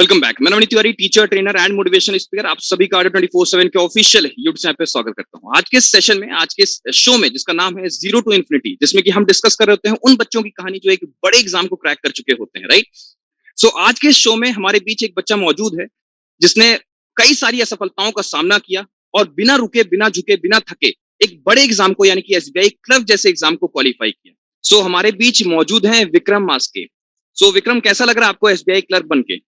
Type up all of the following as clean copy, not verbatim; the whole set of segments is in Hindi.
Welcome back. मैं Navneet Tiwari, teacher, trainer and motivational speaker, आप सभी का ऑडियो 24/7 के ऑफिशियल यूट्यूब चैनल पे स्वागत करता हूं। आज के सेशन में, आज के शो में, जिसका नाम है जीरो टू इन्फिनिटी, जिसमें कि हम डिस्कस कर रहे होते हैं उन बच्चों की कहानी जो एक बड़े एग्जाम को क्रैक कर चुके होते हैं, राइट। सो आज के शो में हमारे बीच एक बच्चा मौजूद है जिसने कई सारी असफलताओं का सामना किया और बिना रुके, बिना झुके, बिना थके एक बड़े एग्जाम को, यानी कि एसबीआई क्लर्क जैसे एग्जाम को क्वालिफाई किया। सो हमारे बीच मौजूद हैं विक्रम मास्के। सो विक्रम, कैसा लग रहा है आपको एसबीआई क्लर्क बनके?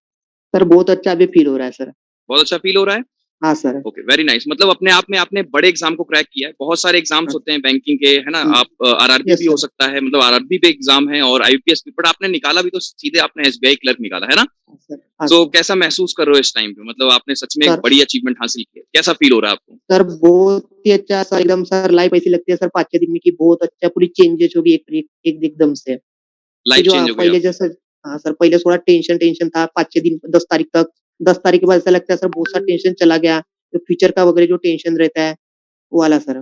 सर बहुत अच्छा अभी फील हो रहा है सर। बहुत अच्छा फील हो रहा है। हाँ सर। Okay, very nice. मतलब अपने आप में आपने बड़े एग्जाम को क्रैक किया है। बहुत सारे एग्जाम्स हाँ, होते हैं बैंकिंग के, है ना। हुँ, आप आरआरबी यस भी हो सर। सकता है, मतलब आरआरबी पे एग्जाम है और आईपीएस भी, बट आपने निकाला भी तो सीधे आपने एसबीआई क्लर्क निकाला है ना। हाँ सर, हाँ तो सर। कैसा महसूस कर रहे हो इस टाइम पे? मतलब आपने सच में एक सर बड़ी अचीवमेंट हासिल की है, कैसा फील हो रहा है आपको? सर बहुत ही अच्छा सर, एकदम सर लाइफ ऐसी लगती है सर 5-6 दिन में कि बहुत अच्छा पूरी चेंजेस होगी एक एकदम से। कि लाइफ जो चेंज हो गई पहले आपकी। जैसा हाँ सर, पहले थोड़ा टेंशन था 5-6 दिन 10 तारीख तक। 10 तारीख के बाद ऐसा लगता है सर बहुत सा टेंशन चला गया। जो फ्यूचर का वगैरह जो टेंशन रहता है, वो वाला सर।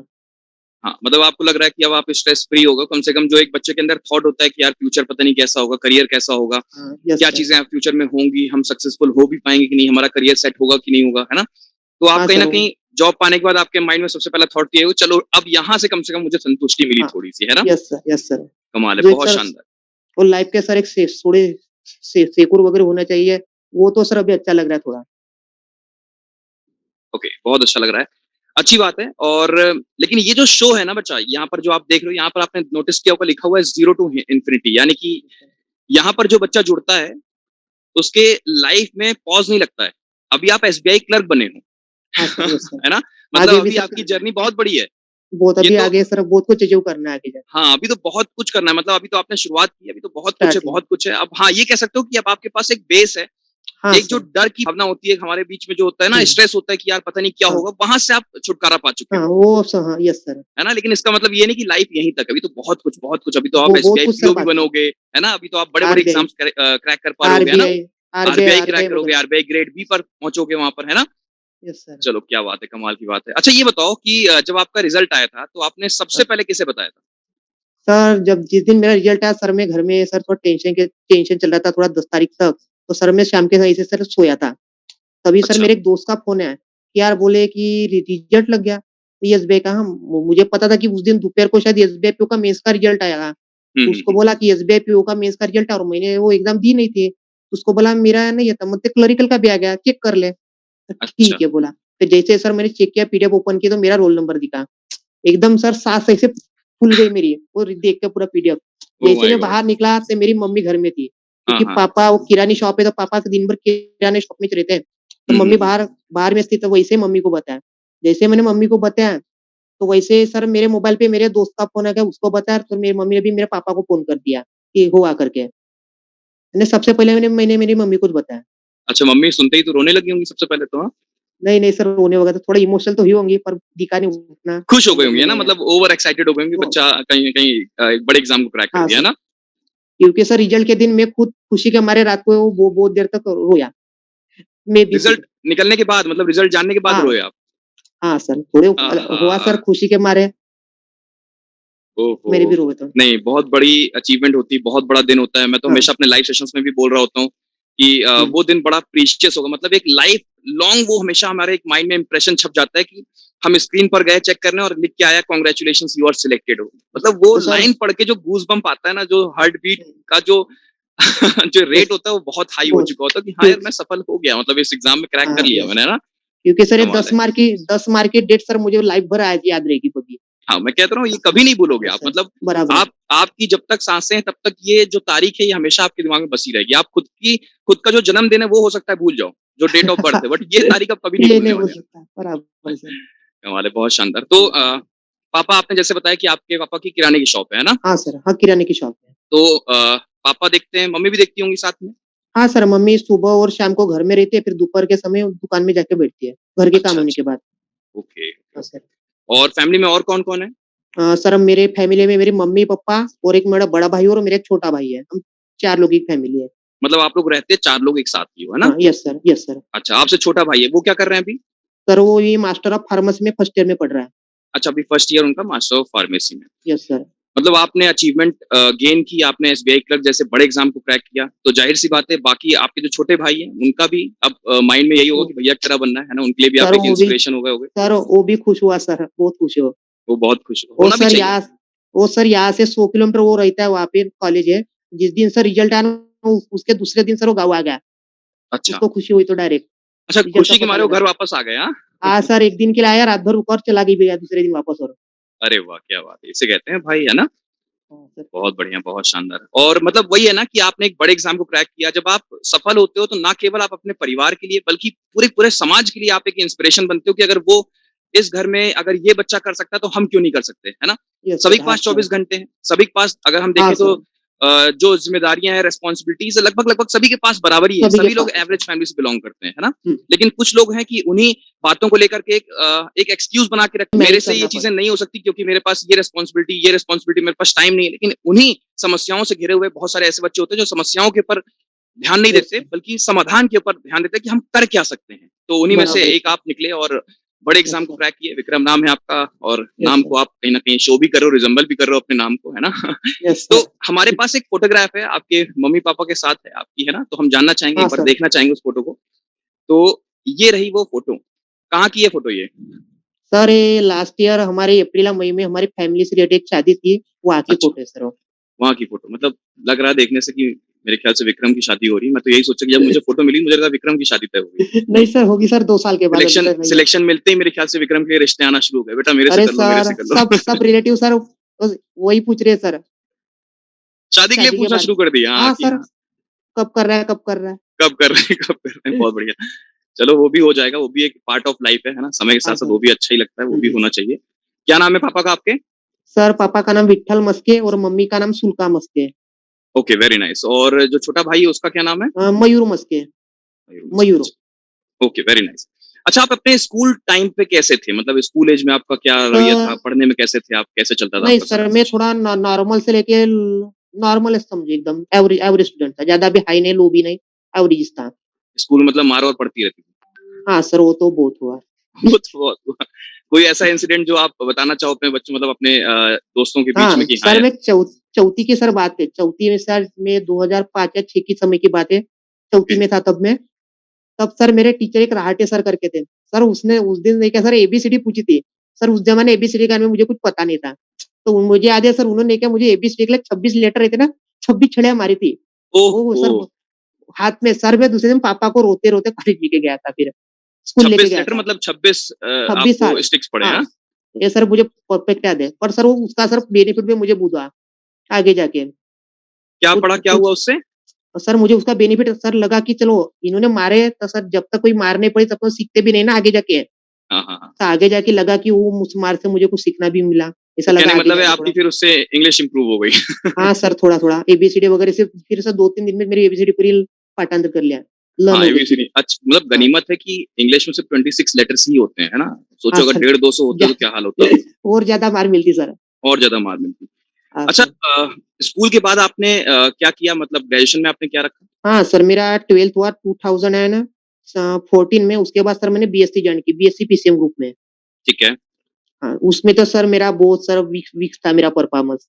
हाँ, मतलब आपको लग रहा है कि अब आप स्ट्रेस फ्री होगा कम से कम। जो एक बच्चे के अंदर थॉट होता है कि यार फ्यूचर पता नहीं कैसा होगा, करियर कैसा होगा, हाँ, यस क्या सर। चीजें फ्यूचर में होंगी, हम सक्सेसफुल हो भी पाएंगे कि नहीं, हमारा करियर सेट होगा कि नहीं होगा, है ना। तो आप हाँ कहीं ना सर, कहीं जॉब पाने के बाद आपके माइंड में सबसे पहला थॉट ये हो, चलो अब यहाँ से कम मुझे संतुष्टि मिली हाँ, थोड़ी सी, है ना। Yes sir. कमाल है, जो एक बहुत सर शानदार। और लाइफ के सर एक थोड़े सिक्योर वगैरह होना चाहिए, वो तो सर अभी अच्छा लग रहा है थोड़ा। ओके, बहुत अच्छा लग रहा है, अच्छी बात है। और लेकिन ये जो शो है ना बच्चा, यहाँ पर जो आप देख रहे हो, यहाँ पर आपने नोटिस किया होगा लिखा हुआ है जीरो टू इन्फिनिटी, यानी कि यहाँ पर जो बच्चा जुड़ता है उसके लाइफ में पॉज नहीं लगता है। अभी आप एसबीआई क्लर्क बने हो, हाँ सर, यस सर। है ना। मतलब आगे भी अभी सर आपकी जर्नी बहुत बड़ी है। बहुत ये अभी तो आगे सर बहुत कुछ चीज़ें करना है आगे जाके। हाँ, अभी तो बहुत कुछ करना है। मतलब अभी तो आपने शुरुआत की है, अभी तो बहुत कुछ है, स्टार्टिंग बहुत कुछ है। अब हाँ, ये कह सकते हो कि अब आपके पास एक बेस है। हाँ एक जो सर। डर की भावना होती है हमारे बीच में, जो होता है ना, हुँ, स्ट्रेस होता है कि यार पता नहीं क्या हाँ, होगा, वहां से आप छुटकारा पा चुके हाँ, हो, वो स हाँ, यस सर। है ना। लेकिन इसका मतलब ये नहीं कि लाइफ यहीं तक, अभी तो बहुत कुछ, बहुत कुछ। अभी तो आप वो बहुत एसबीआई कुछ सर पीओ भी बाकी है। बनोगे, है ना। अभी तो आप बड़े बड़े आरबीआई एग्जाम्स क्रैक कर पा रहे होगे, है ना। RBI RBI RBI crack RBI करोगे, वगैरह। आरबीआई ग्रेड बी पर पहुंचोगे वहां पर, है ना। Yes sir. चलो, क्या बात है, कमाल की बात है। अच्छा, ये बताओ कि जब आपका रिजल्ट आया था तो आपने सबसे हाँ, पहले किसे बताया था? सर जब जिस दिन मेरा रिज़ल्ट आया सर, मैं घर में सर थोड़ा टेंशन चल रहा था थोड़ा 10 तारीख तक। तो सर मैं शाम के समय से सर सोया था। तभी सर अच्छा। मेरे एक दोस्त का फ़ोन आया कि यार बोले कि रिज़ल्ट लग गया। तो एसबीआई का हाँ, मुझे पता था कि उस दिन दोपहर को शायद एसबीआई पीओ का मेंस का रिज़ल्ट आएगा। तो उसको हम्म। बोला कि एसबीआई पीओ का मेंस का रिज़ल्ट है और मैंने वो एग्ज़ाम दी नहीं थी। तो उसको बोला मेरा नहीं है, तो मतलब क्लरिकल का भी आ गया, चेक कर ले। तो अच्छा। ठीक है बोला। फिर जैसे सर मैंने चेक किया, पीडीएफ ओपन की तो मेरा रोल नंबर दिखा। एकदम सर साँस ऐसे फूल गई मेरी वो देख के पूरा पीडीएफ। ओ जैसे माय मैं गॉड। बाहर निकला तो मेरी मम्मी घर में थी। हाँ क्योंकि हाँ। पापा वो किरानी शॉप है, तो पापा तो दिन भर किराने शॉप में ही रहते हैं। तो मम्मी हम्म। बाहर बाहर में थी, तो वैसे मम्मी को बताया। जैसे मैंने मम्मी को बताया, तो वैसे सर मेरे मोबाइल पे मेरे दोस्त का फ़ोन आ गया, उसको बताया, तो मेरी मम्मी ने भी मेरे पापा को फ़ोन कर दिया कि हुआ करके। मैंने सबसे पहले मैंने मेरी मम्मी को बताया। अच्छा, मम्मी सुनते ही तो रोने लगी होंगी सबसे पहले तो, हाँ। नहीं सर, रोने वगैरह तो थोड़ा इमोशनल तो हुई होंगी, पर दिखा नहीं उतना खुश हो गई अंदर होंगी, में है ना। नहीं आया। मतलब ओवर एक्साइटेड हो गई होंगी, वो बच्चा कहीं ना कहीं एक बड़े एग्जाम को क्रैक कर हाँ दिया, है सर, ना। क्योंकि सर रिज़ल्ट के दिन मैं खुद खुशी के मारे रात को वो बहुत देर तक रोया। मैं भी रिजल्ट खुद। निकलने के बाद, मतलब रिजल्ट जानने के बाद हाँ, रोए आप? हाँ सर, थोड़े हुआ आहा। सर खुशी के मारे, ओहो। मेरे भी रोए थे। नहीं, बहुत बड़ी अचीवमेंट होती है, बहुत बड़ा दिन होता है। मैं तो हाँ, हमेशा अपने लाइव सेशंस में भी बोल रहा होता हूँ कि हुँ, वो दिन बड़ा प्रीशियस होगा। मतलब एक लाइफ लॉन्ग वो हमेशा हमारे एक माइंड में इंप्रेशन छप जाता है कि हम स्क्रीन पर गए चेक करने और लिख के आया कांग्रेचुलेशंस यू आर सिलेक्टेड हो। मतलब वो तो सर लाइन पढ़ के जो गूज बम्प आता है ना, जो हार्ट बीट हुँ, का जो जो यस रेट होता है वो बहुत हाई हो वो चुका होता है कि हाँ यार, क्योंकि मैं सफल हो गया, मतलब इस एग्जाम में क्रैक कर हाँ, लिया यस। मैंने, है ना। क्योंकि सर ये कमाल है। 10 मार्क की डेट सर मुझे लाइफ भर आज याद रहेगी कभी। हाँ, मैं कहता हूँ ये कभी नहीं भूलोगे यस आप। सर, मतलब बराबर। आपकी जब तक सांसें हैं तब तक ये जो तारीख है ये हमेशा आपके दिमाग में बसी रहेगी। आप खुद का जो जन्मदिन है वो हो सकता है भूल जाओ, जो डेट ऑफ बर्थ है, बट ये तारीख आप कभी नहीं ये नहीं भूलने बोल वाले सकता, बराबर सर। हैं। हमारे बहुत शानदार। तो पापा, आपने जैसे बताया कि आपके पापा की किराने की शॉप है ना। हाँ सर, हाँ, किराने की शॉप है। तो पापा देखते हैं, मम्मी भी देखती होंगी साथ में। हाँ सर, मम्मी सुबह और शाम को घर में रहती है, फिर दोपहर के समय दुकान में जाके बैठती है, घर के काम अच्छा होने के अच्छा। बाद। ओके ओके हाँ ओके। सर। और फैमिली में और कौन कौन है? सर मेरे फैमिली में मेरी मम्मी-पापा और एक मेरा बड़ा भाई और मेरा एक छोटा भाई है। हम 4 लोग की फैमिली है। मतलब आप लोग रहते हैं चार लोग एक साथ ही हो, है ना। हाँ, यस सर। अच्छा, आपसे छोटा भाई है, वो क्या कर रहे हैं अभी? सर वो ये मास्टर ऑफ फार्मेसी में फर्स्ट ईयर में पढ़ रहा है। अच्छा, अभी फर्स्ट ईयर उनका मास्टर ऑफ फार्मेसी में। Yes sir. मतलब आपने अचीवमेंट गेन की, आपने एसबीआई क्लर्क जैसे बड़े एग्जाम को क्रैक किया, तो जाहिर सी बात है बाकी आपके जो छोटे भाई हैं उनका भी अब माइंड में यही होगा कि भैया की तरह बनना है ना, उनके लिए भी आप सर एक इंस्पिरेशन हो गए होगे। वो भी खुश हुआ सर, बहुत खुश हुआ। वो बहुत खुश वो होना भी सर चाहिए। यहाँ वो सर यहाँ से 100 किलोमीटर वो रहता है, वहाँ पे कॉलेज है। जिस दिन सर रिजल्ट आया ना, उसके दूसरे दिन सर वो गाँव आ गया। अच्छा, उसको खुशी हुई तो डायरेक्ट अच्छा रिजल्ट का खुशी के पता मारे वो लगा। घर वापस आ गए, हाँ? हाँ सर, एक दिन के लिए आया, रात भर रुका और चला गई भैया दूसरे दिन वापस। और अरे वाह! क्या बात है। इसे कहते हैं भाई, है ना? हाँ सर। बहुत बढ़िया, बहुत शानदार। और मतलब वही है ना कि आपने एक बड़े एग्जाम को क्रैक किया। जब आप सफल होते हो तो ना केवल आप अपने परिवार के लिए बल्कि पूरे पूरे समाज के लिए आप एक इंस्पिरेशन बनते हो कि अगर वो इस घर में अगर ये बच्चा कर सकता है तो हम क्यों नहीं कर सकते, है ना? यस सभी सर, के हाँ पास सर। 24 घंटे हैं, सभी के पास अगर हम हाँ देखें तो सर, जो जिम्मेदारियां हैं, रिस्पॉन्सिबिलिटीज लगभग लगभग सभी के पास बराबर ही है। सभी के सभी लोग पास है सर। एवरेज फैमिली से बिलोंग करते हैं, है ना? हुँ, लेकिन कुछ लोग हैं कि उन्हीं बातों को लेकर के एक एक्सक्यूज बना के रखते, मेरे मैनेज से ये करना चीजें पड़ता है। नहीं हो सकती क्योंकि मेरे पास ये रिस्पॉन्सिबिलिटी मेरे पास टाइम नहीं है। लेकिन उन्हीं समस्याओं से घिरे हुए बहुत सारे ऐसे बच्चे होते हैं जो समस्याओं के ऊपर ध्यान नहीं यस देते सर, बल्कि समाधान के ऊपर ध्यान देते हैं कि हम कर क्या सकते हैं। तो उन्हीं में से बराबर है एक सर। आप निकले और बड़े यस एग्जाम को सर, क्रैक किए। विक्रम नाम है आपका और यस नाम सर, को आप कहीं ना कहीं शो भी कर रहे हो, रिजेंबल भी कर रहे हो अपने नाम को, है ना? यस तो सर। हमारे पास एक फोटोग्राफ है आपके मम्मी पापा के साथ है आपकी, है ना? तो हम जानना चाहेंगे, हाँ एक बार सर। देखना चाहेंगे उस फोटो को। तो ये रही वो फोटो। कहाँ की है फोटो ये? सर ये लास्ट ईयर हमारे अप्रैल या मई में हमारी फैमिली से रिलेटेड शादी थी, वहाँ की अच्छा, फ़ोटो है सर वो। वहाँ की फोटो। मतलब लग रहा है देखने से कि मेरे ख्याल से विक्रम की शादी हो रही है। मैं तो यही सोचा कि जब मुझे फोटो मिली मुझे लगा विक्रम की शादी तय हो गई। नहीं सर, होगी सर 2 साल के बाद, अभी सिलेक्शन तक नहीं है। सिलेक्शन मिलते ही मेरे ख्याल से विक्रम के रिश्ते आना शुरू हो गए। बेटा मेरे से अरे कर लो, मेरे सर, से कर लो। सब रिलेटिव सर बस वही पूछ रहे हैं सर, शादी के लिए शादी के पूछना बाद। शुरू कर दिया, हाँ, हाँ कि सर, हाँ, कब कर रहा है, कब कर रहा है? कब कर रहे हैं, कब कर रहे हैं, बहुत बढ़िया। चलो वो भी हो जाएगा, वो भी एक पार्ट ऑफ लाइफ है ना? समय के हाँ साथ-साथ सर। वो भी अच्छा ही लगता है, वो हुँ, भी हुँ। होना चाहिए। क्या नाम है पापा का आपके? सर पापा का नाम विट्ठल मस्के और मम्मी का नाम सुलका मस्के है। Okay, very nice. और जो छोटा भाई है उसका क्या नाम है? मयूर मस्के, मयूर मुस्के, मयूर। अच्छा। Okay, very nice. अच्छा, आप अपने स्कूल टाइम पे कैसे थे? मतलब स्कूल एज में आपका क्या रवैया था? सर पढ़ने में कैसे थे आप? कैसे चलता था नहीं आपका सर, सारा मैं कुछ? थोड़ा नॉर्मल से लेके नॉर्मल समझिए, एकदम एवरेज एवरेज स्टूडेंट था। ज़्यादा भी हाई नहीं, लो भी नहीं, एवरेज था। स्कूल मतलब मार और पड़ती रहती थी? हाँ सर, वो तो बहुत हुआ। वो तो बहुत हुआ। कोई ऐसा इंसिडेंट जो आप बताना चाहो अपने बच्चों मतलब अपने दोस्तों के बीच हाँ, में कि हाँ सर यार। मैं चौथी की सर बात है। चौथी में सर में 2005 या 6 की समय की बात है। चौथी ओके, में था तब मैं। तब सर मेरे टीचर एक रहाटे सर करके थे। सर उसने उस दिन देखा सर एबीसीडी पूछी थी। सर उस ज़माने एबीसीडी के बारे में मुझे कुछ पता नहीं था। तो मुझे याद है सर उन्होंने क्या मुझे एबीसीडी के लिए 26 लेटर रहते ना, 26 छड़ियाँ मारी थी। ओह वो ओ, सर हाथ में सर मैं दूसरे दिन पापा को रोते-रोते कॉलेज लेके गया था फिर। स्कूल लेके 26 गया लेटर था। मतलब 26 26 आपको साल। स्टिक्स पड़े, हाँ, हाँ? ये सर मुझे परफेक्ट याद है। पर सर वो उसका सर बेनिफिट भी मुझे बुरा आगे जाके। क्या कुछ पढ़ा, क्या कुछ हुआ उससे? सर मुझे उसका बेनिफिट सर लगा कि चलो इन्होंने मारे तो सर जब तक कोई मार नहीं पड़ी तब तक सीखते भी नहीं ना आगे जाके। हाँ, हाँ, हाँ। तो आगे जाके लगा कि वो मुझ मार से मुझे कुछ सीखना भी मिला। ऐसा तो कहने लगा का आगे मतलब है जाके आपकी थोड़ा। फिर उससे इंग्लिश इंप्रूव हो गई। हाँ सर, थोड़ा-थोड़ा एबीसीडी वगैरह से फिर सर 2-3 दिन में मेरी एबीसीडी पूरी पाठांतर कर लिया। लर्न हाँ, हो गई एबीसीडी पूरी। अच्छा मतलब हाँ, गनीमत है कि इंग्लिश में सिर्फ 26 लेटर्स ही होते हैं, है ना? हाँ सोचो अगर सर। 150-200 होते जा तो क्या हाल होता? और ज़्यादा मार मिलती सर। और ज़्यादा मार मिलती। हाँ अच्छा, सर। स्कूल के बाद आपने क्या किया मतलब ग्रेजुएशन में आपने क्या रखा? हाँ सर, मेरा 12th हुआ 2014 में। उसके बाद सर मैंने बीएससी जॉइन की, बीएससी पीसीएम ग्रुप में। ठीक है। हाँ, उसमें तो सर मेरा बहुत सर वीक वीक था मेरा परफॉर्मेंस।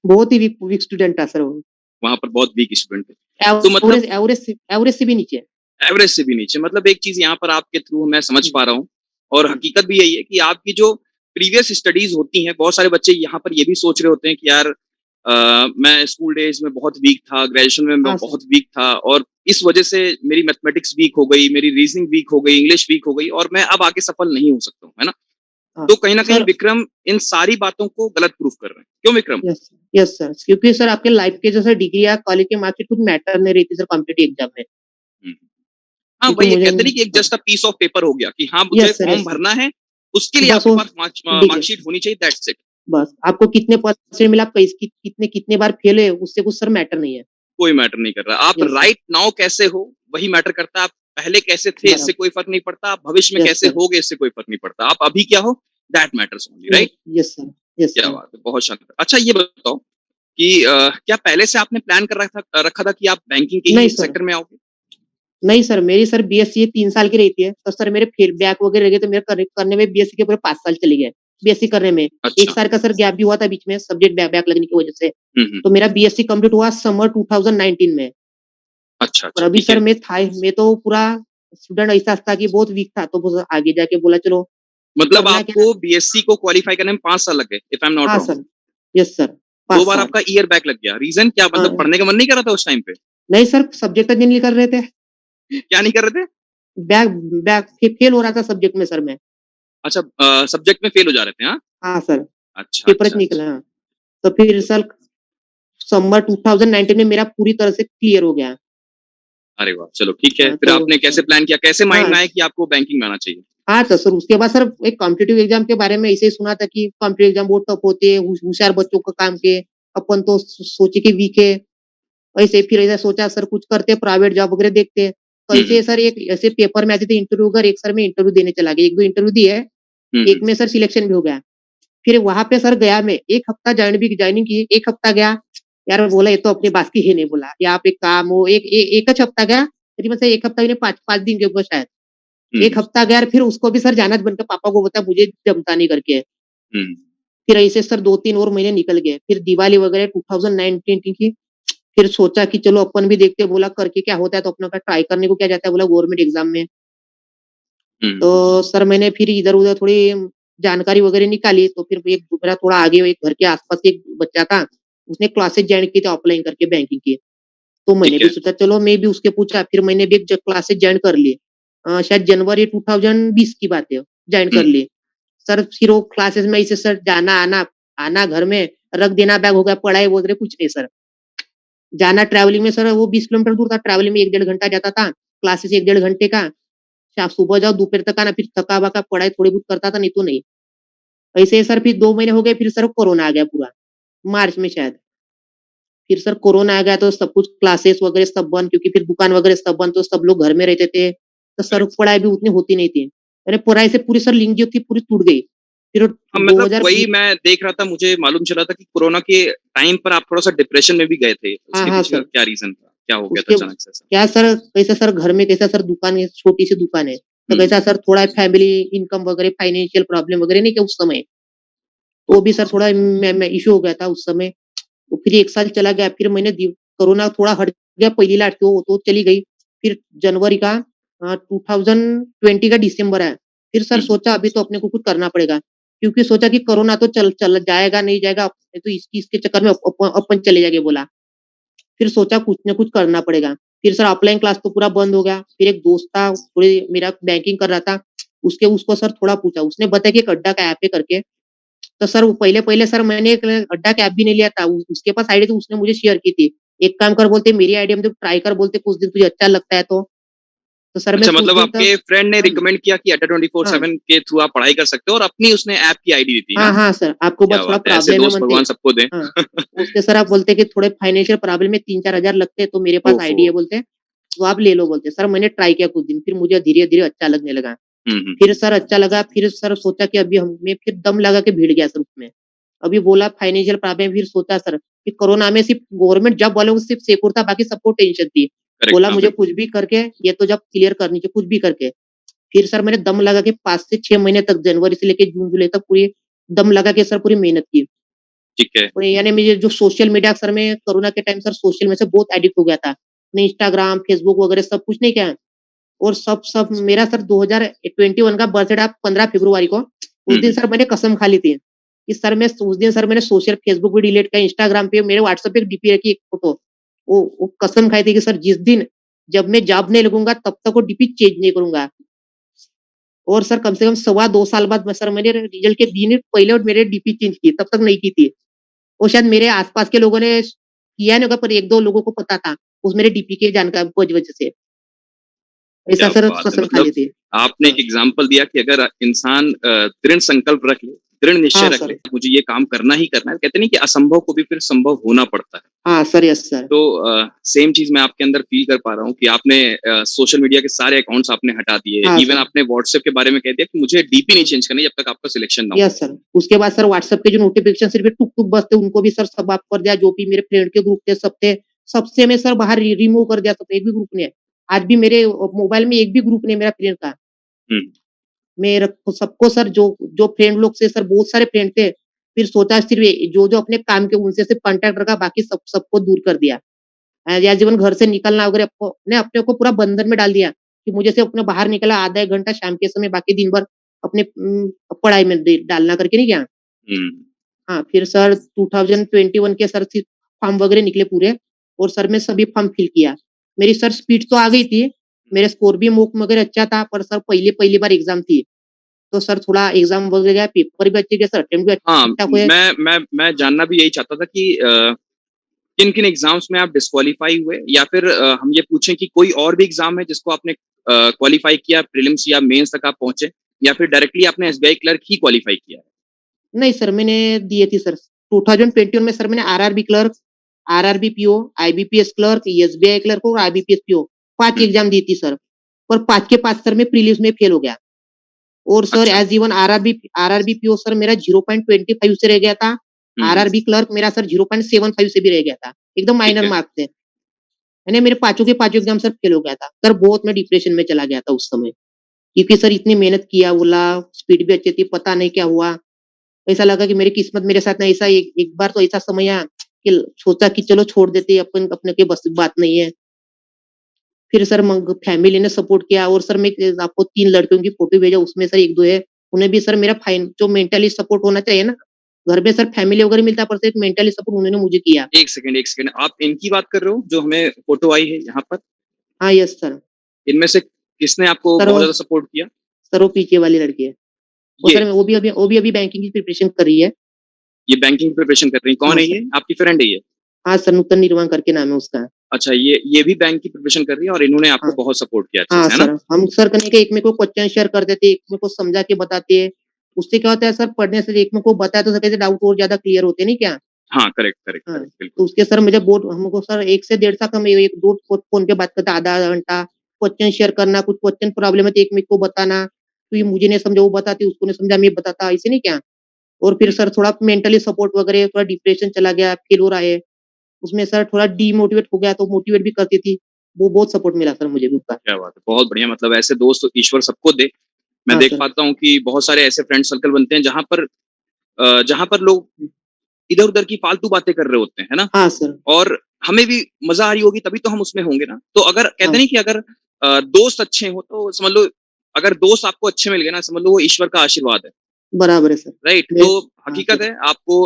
बहुत ही वीक वीक स्टूडेंट था सर वो। वहाँ पर बहुत वीक स्टूडेंट थे। तो मतलब एवरेज एवरेज से भी नीचे। एवरेज से भी नीचे। मतलब एक चीज़ यहाँ पर आपके थ्रू मैं समझ हुँ, पा रहा हूँ और हुँ। हकीकत भी यही है कि आपकी जो प्रीवियस स्टडीज़ होती हैं, बहुत सारे बच्चे यहाँ पर ये भी सोच रहे होते हैं कि यार मैं स्कूल डेज़ में बहुत वीक था, ग्रेजुएशन में मैं हाँ सर। बहुत वीक था और इस वजह से मेरी मैथमेटिक्स वीक हो गई, मेरी रीज़निंग वीक हो गई, इंग्लिश वीक हो गई और मैं अब आगे सफल नहीं हो सकता हूँ, है ना? हाँ, तो कहीं न कहीं सर विक्रम इन सारी बातों को गलत प्रूफ कर रहे हैं। क्यों विक्रम? यस सर, क्योंकि सर आपके लाइफ के जैसे डिग्री या कॉलेज के मार्कशीट कुछ मैटर नहीं रहती सर कॉम्पिटिटिव एग्जाम में। हुँ। हाँ, क्योंकि वही ये मुझे कहते नहीं कि एक हाँ, just a piece of paper हो गया कि हाँ, मुझे फॉर्म यस सर। भरना है, उसके लिए बस आपके वो पास डिग्री मार्कशीट होनी चाहिए, दैट्स इट। बस आपको कितने परसेंट मिला, आप किस कितने कितने बार फेल हुए, उससे कुछ सर मैटर नहीं है। कोई मैटर नहीं कर रहा। आप यस सर, राइट नाउ कैसे हो, वही मैटर करता है। आप पहले कैसे थे, इससे बराबर। कोई फ़र्क नहीं पड़ता। आप भविष्य में यस कैसे सर। होगे, इससे कोई फ़र्क नहीं पड़ता। आप अभी क्या हो, that matters only, right? Yes sir, yes क्या सर। बात है, बहुत शानदार। अच्छा ये बताओ कि क्या पहले से आपने प्लान कर रखा था कि आप बैंकिंग के नहीं ही सर, सेक्टर में आओगे? नहीं सर, मेरी सर बीएससी 3 साल की रहती है, तो सर मेरे फेल बैक वगैरह रह गए तो मेरे करने में बीएससी के पूरे 5 साल चले गए। बीएससी करने में। 1 अच्छा। साल का सर गैप भी हुआ था बीच में सब्जेक्ट बैक लगने की वजह से। हुँ। तो मेरा बीएससी कंप्लीट हुआ समर 2019 में। अच्छा, और अच्छा, अभी ठीक सर है। मैं तो पूरा स्टूडेंट ऐसा था कि बहुत वीक था, तो वो आगे जाके बोला चलो मतलब करना क्या है। आपको बीएससी को क्वालीफाई करने में 5 साल लग गए, इफ आई एम नॉट हाँ रॉन्ग। सर, यस सर, 2 5 बार साल। आपका ईयर बैक लग गया। रीज़न क्या, मतलब हाँ, पढ़ने का मन नहीं कर रहा था उस टाइम पे? नहीं सर सब्जेक्ट नहीं निकल रहे थे। क्या नहीं कर रहे थे? बैक बैक फेल हो रहा था सब्जेक्ट में सर मैं। अच्छा, सब्जेक्ट में फेल हो जा रहे थे, हाँ? हाँ सर, अच्छा, पेपर अच्छा, नहीं निकला। अच्छा। हाँ। तो फिर सर समर 2019 में मेरा पूरी तरह से क्लियर हो गया। अरे वाह! चलो ठीक है। हाँ, फिर तो आपने कैसे प्लान किया? कैसे माइंड हाँ, में आया कि आपको बैंकिंग में आना चाहिए? हाँ, तो सर उसके बाद सर एक कॉम्पिटिटिव एग्ज़ाम के बारे में ऐसे ही सुना था कि कॉम्पिटिटिव एग्ज़ाम बहुत टफ होते हैं, होशियार बच्चों का काम के, अपन तो सोचे कि वीक है। ऐसे फिर ऐसा सोचा सर कुछ करते प्राइवेट जॉब वगैरह देखते हैं। तो हुँ, ऐसे हुँ। सर एक ऐसे पेपर में आते थे इंटरव्यू का, एक सर मैं इंटरव्यू देने चला गया। 1-2 इंटरव्यू दिए, हुँ, एक हुँ। में सर सिलेक्शन भी हो गया। फिर वहाँ पे सर गया मैं, 1 हफ्ता जॉइनिंग की, 1 हफ्ता गया, यार बोला ये तो अपनी बात की ही नहीं बोला, यहाँ पे काम हो एक ए एक च हफ्ता गया, करीबन से 1 हफ्ता ही नहीं 5 दिन के ऊपर शायद। हुँ, 1 हफ्ता गया और फिर उसको भी सर जाना बनकर पापा को बताया मुझे जमता नहीं करके। हुँ। फिर ऐसे सर 2-3 और महीने निकल गए। फिर दिवाली वगैरह 2019 की फिर सोचा कि चलो अपन भी देखते हैं, बोला करके क्या होता है तो अपना का ट्राई करने को क्या जाता है, बोला गवर्नमेंट एग्ज़ाम में। हुँ, तो हुँ। सर मैंने फिर इधर-उधर थोड़ी जानकारी वगैरह निकाली, तो फिर एक मेरा थोड़ा आगे एक घर के आस-पास एक बच्चा था, उसने क्लासेस जॉइन की थी ऑफलाइन करके बैंकिंग की। तो मैंने ठीक भी है। सोचा चलो मैं भी उसके पूछा, फिर मैंने भी एक ज क्लासेस जॉइन कर ली। शायद जनवरी 2020 की बात है, जॉइन हुँ, कर ली। सर फिर वो क्लासेस में ऐसे सर जाना-आना, आना घर में, रख देना बैग हो गया, पढ़ाई वगैरह कुछ नहीं सर। जाना ट्रैवलिंग में सर वो 20 किलोमीटर दूर था, ट्रैवलिंग में 1 डेढ़ घंटा जाता था, क्लासेस 1 डेढ़ घंटे का, सुबह जाओ दोपहर तक आना, फिर थका-वका पढ़ाई थोड़ी बहुत करता था, नहीं तो नहीं। ऐसे ही सर फिर 2 महीने हो गए, फिर सर कोरोना आ गया पूरा, मार्च में शायद। फिर सर कोरोना आ गया तो सब कुछ क्लासेस वगैरह सब बंद, क्योंकि फिर दुकान वगैरह सब बंद, तो सब लोग घर में रहते थे, तो सर करेक्ट। पढ़ाई भी उतनी होती नहीं थी। मैंने पढ़ाई से पूरी सर लिंक जो थी पूरी टूट गई। फिर हाँ, मतलब वही 2020 मैं देख रहा था, मुझे मालूम चला था कि कोरोना के टाइम पर आप थोड़ा-सा डिप्रेशन में भी गए थे। हाँ, उसके हाँ पीछे का सर। क्या रीज़न था? क्या हो गया था उसके अचानक से ऐसा? क्या सर कैसा सर घर में कैसा सर दुकान है, छोटी-सी दुकान है, तो हुँ, कैसा सर थोड़ा फैमिली इनकम वगैरह फाइनेंशियल प्रॉब्लम वगैरह नहीं क्या उस समय, वो भी सर थोड़ा मैं इश्यू हो गया था उस समय। तो फिर 1 साल चला गया, फिर मैंने कोरोना थोड़ा हट गया, पहली लाट तो चली गई। फिर जनवरी का 2020 का दिसंबर आया। फिर सर हुँ, सोचा अभी तो अपने को कुछ करना पड़ेगा, क्योंकि सोचा कि कोरोना तो चल चल जाएगा, नहीं जाएगा, नहीं तो इसके चक्कर में अपन चले जाएँगे बोला। फिर सोचा कुछ ना कुछ करना पड़ेगा। फिर सर ऑफलाइन क्लास तो पूरा बंद हो गया। फिर एक दोस्त था, थोड़ी मेरा बैंकिंग कर रहा था, उसको सर थोड़ा पूछा, उसने बताया कि एक अड्डा का ऐप है करके। तो सर वो पहले-पहले सर मैंने एक अड्डा का ऐप भी नहीं लिया था। उसके पास आईडी थी, उसने मुझे शेयर की थी। एक काम कर बोलते मेरी आईडी में तो ट्राई कर बोलते कुछ दिन तुझे अच्छा लगता है तो। तो सर मैं अच्छा, कुछ मतलब दिन तक आपके फ्रेंड ने हाँ जी, रिकमेंड किया कि अड्डा हाँ। 24/7 के थ्रू आप पढ़ाई कर सकते हो और अपनी उसने ऐप की आईडी दी थी, हाँ, हाँ? हाँ सर, आपको क्या बस थोड़ा बात है! ऐसे प्रॉब्लम है दोस्त मनते भगवान सबको दें। हाँ। उसके सर आप बोलते कि थोड़े फाइनेंशियल प्रॉब्लम में 3-4 हज़ार लगते हैं, तो मेरे पास ओहो! आईडी है बोलते, तो आप ले लो बोलते। सर मैंने ट्राई किया कुछ दिन, फिर मुझे धीरे-धीरे अच्छा लगने लगा। हुँ, हुँ, फिर हुँ। सर अच्छा लगा, फिर सर सोचा कि अभी मैं फिर दम लगा के भिड़ गया सर उसमें। अभी बोला फाइनेंशियल प्रॉब्लम, फिर सोचा सर कि कोरोना में सिर्फ गवर्नमेंट जॉब वालों को सिर्फ सिक्योर था, बाकी सबको टेंशन थी। करेक्ट, बोला हाँ, मुझे बिल्कुल। कुछ भी करके ये तो जॉब क्लियर करनी चाहिए, कुछ भी करके। फिर सर मैंने दम लगा के 5 से 6 महीने तक जनवरी से लेके जून, जुलाई तक पूरी दम लगा के सर पूरी मेहनत की। ठीक है। और यानी मुझे जो सोशल मीडिया सर मैं कोरोना के टाइम सर सोशल में से बहुत एडिक्ट हो गया था। मैं इंस्टाग्राम, फेसबुक वगैरह सब कुछ नहीं किया। और सब सब मेरा सर 2021 का बर्थडे था 15 फरवरी को। हुँ, उस दिन हुँ। सर मैंने कसम खा ली थी कि सर मैं उस दिन सर मैंने सोशल फेसबुक भी डिलीट किया, इंस्टाग्राम पे मेरे व्हाट्सएप पे एक डीपी रखी एक फोटो। वो कसम खाई थी कि सर जिस दिन जब मैं जॉब नहीं लगूँगा तब तक वो डीपी चेंज नहीं करूँगा। और सर कम से कम सवा 2 साल बाद सर मैंने रिजल्ट के दिन ही पहले मेरे डीपी चेंज की, तब तक नहीं की थी। वो शायद मेरे आस-पास के लोगों ने किया नहीं होगा, पर 1-2 लोगों को पता था, उस मेरे डीपी के जानकार वजह से। ऐसा क्या सर बात है! कसम खा मतलब ली थी। आपने हाँ। एक एग्ज़ाम्पल दिया कि अगर इंसान दृढ़ संकल्प रख ले, दृढ़ निश्चय हाँ रख ले, सर। मुझे ये काम करना ही करना है। कहते नहीं कि असंभव को भी फिर संभव होना पड़ता है। हाँ सर, यस सर। तो सेम चीज़ मैं आपके अंदर फ़ील कर पा रहा हूँ कि आपने सोशल मीडिया के सारे अकाउंट्स आपने हटा दिए। हाँ इवन सर। आपने व्हाट्सएप के बारे में कह दिया कि मुझे डीपी नहीं हाँ। चेंज करनी जब तक आपका सिलेक्शन ना हो। Yes sir. उसके बाद सर व्हाट्सएप के जो नोटिफ़िकेशन सिर्फ़ टुक-टुक बजते उनको भी सर सब ऑफ कर दिया, जो भी मेरे फ्रेंड के ग्रुप थे सब थे, सबसे मैं सर बाहर रिमूव कर दिया, सब एक भी ग्रुप नहीं है। आज भी मेरे मोबाइल में एक भी ग्रुप नहीं है मेरा फ्रेंड का। हुँ। मेरे को सबको सर जो जो फ्रेंड लोग से सर बहुत सारे फ्रेंड थे। फिर सोचा सिर्फ़ जो अपने काम के उनसे सिर्फ़ कॉन्टैक्ट रखा, बाकी सबको दूर कर दिया। या जीवन घर से निकलना वगैरह ने अपने को पूरा बंधन में डाल दिया कि मुझे सिर्फ़ अपना बाहर निकला आधा 1 घंटा शाम के समय, बाकी दिन भर अपने पढ़ाई में दे डालना करके नहीं क्या? हुँ। हाँ, फिर सर 2021 के सर फिर फॉर्म वगैरह निकले पूरे और सर मैं सभी फॉर्म फिल किया। मेरी सर स्पीड तो आ गई थी, मेरा स्कोर भी मूक वगैरह अच्छा था, पर सर पहली बार एग्ज़ाम थी। तो सर थोड़ा एग्ज़ाम वगैरह पेपर भी अच्छे गए सर, अटेम्प्ट भी हाँ, ठीक-ठाक हुए। मैं जानना भी यही चाहता था कि किन-किन एग्ज़ाम्स में आप डिस्क्वालीफाई हुए या फिर हम ये पूछें कि कोई और भी एग्ज़ाम है जिसको आपने क्वालीफाई किया प्रीलिम्स या मेंस तक आप पहुँचे या फिर डायरेक्टली आपने एसबीआई क्लर्क ही क्वालीफाई किया है? नहीं सर, मैंने दिए थी सर। 2021 में सर मैंने RRB clerk, RRB PO, IBPS clerk, SBI clerk और आईबीपीएस पीओ 5 हुँ, एग्ज़ाम दी थी सर। पर 5 के 5 सर मैं प्रीलिम्स में फेल हो गया और सर अच्छा। As even RRB PO sir मेरा 0.25 से रह गया था। हुँ, हुँ, आरआरबी क्लर्क मेरा सर 0.75 से भी रह गया था। एकदम ठीक माइनर है। मार्क्स थे। मैंने मेरे पाँचों के पाँचों एग्ज़ाम सर फेल हो गया था। सर बहुत मैं डिप्रेशन में चला गया था उस समय। क्योंकि सर इतनी मेहनत किया बोला, स्पीड भी अच्छी थी, पता नहीं क्या हुआ। ऐसा लगा कि मेरी किस्मत मेरे साथ ना ऐसा एक एक बार तो ऐसा समय आया कि सोचा कि चलो छोड़ देते हैं, अपन अपने के बस की बात नहीं है। फिर सर मग फैमिली ने सपोर्ट किया और सर मैं आपको 3 लड़कियों की फ़ोटो भेजा, उसमें सर 1-2 है। उन्हें भी सर मेरा जो मेंटली सपोर्ट होना चाहिए ना, घर में सर फैमिली वगैरह मिलता है, पर सिर्फ मेंटली सपोर्ट उन्होंने मुझे किया। 1 सेकंड आप इनकी बात कर रहे हो जो हमें फ़ोटो आई है यहाँ पर? हाँ, यस सर। इनमें से किसने आपको सर बहुत वो ज़्यादा सपोर्ट किया? सर वो पीछे वाली लड़की है। वो ये सर वो भी अभी बैंकिंग की प्रिपरेशन कर रही है। ये बैंकिंग प्रिपरेशन कर रही हैं, कौन हाँ है सर। ये? आपकी फ्रेंड है ये? हाँ सर, नूतन निर्वाण करके नाम है उसका। अच्छा ये भी बैंक की प्रिपरेशन कर रही है और इन्होंने आपको हाँ। बहुत सपोर्ट किया अच्छे हाँ से, है ना? सर, हम सर कहीं के एक मेरे को क्वेश्चन शेयर कर देते, एक मेरे को समझा के बताते हैं। उससे क्या होता है सर पढ़ने से एक मेरे को बताया तो सर कैसे डाउट और ज़्यादा क्लियर होते हैं नहीं क्या? हाँ, करेक्ट, करेक्ट, हाँ, करेक्ट, बिल्कुल। तो उसके सर मुझे बहुत हमको सर 1 से डेढ़ तक हम 1-2 फ़ोन पे बात करते आधा-आधा घंटा, क्वेश्चन शेयर करना, कुछ क्वेश्चन प्रॉब्लम है तो एक मेरे को बताना, तो ये मुझे नहीं समझा वो बताती, उसको नहीं समझा मैं बताता, ऐसे नहीं क्या? और फिर हुँ, सर थोड़ा मेंटली सपोर्ट वगैरह, थोड़ा डिप्रेशन चला गया, फेल हो रहा है, उसमें सर थोड़ा डीमोटिवेट हो गया तो मोटिवेट भी करती थी। वो बहुत सपोर्ट मिला सर मुझे भी उनका। क्या बात है, बहुत बढ़िया मतलब ऐसे दोस्त तो ईश्वर सबको दे। मैं हाँ देख सर। पाता हूँ कि बहुत सारे ऐसे फ्रेंड सर्कल बनते हैं जहाँ पर लोग इधर-उधर की फालतू बातें कर रहे होते हैं, है ना? हाँ सर। और हमें भी मज़ा आ रही होगी तभी तो हम उसमें होंगे ना। तो अगर कहते हाँ, नहीं कि अगर दोस्त अच्छे हों तो समझ लो अगर दोस्त आपको अच्छे मिल गए ना समझ लो वो ईश्वर का आशीर्वाद है। बराबर है सर। राइट मैं तो हाँ हकीकत सर। है आपको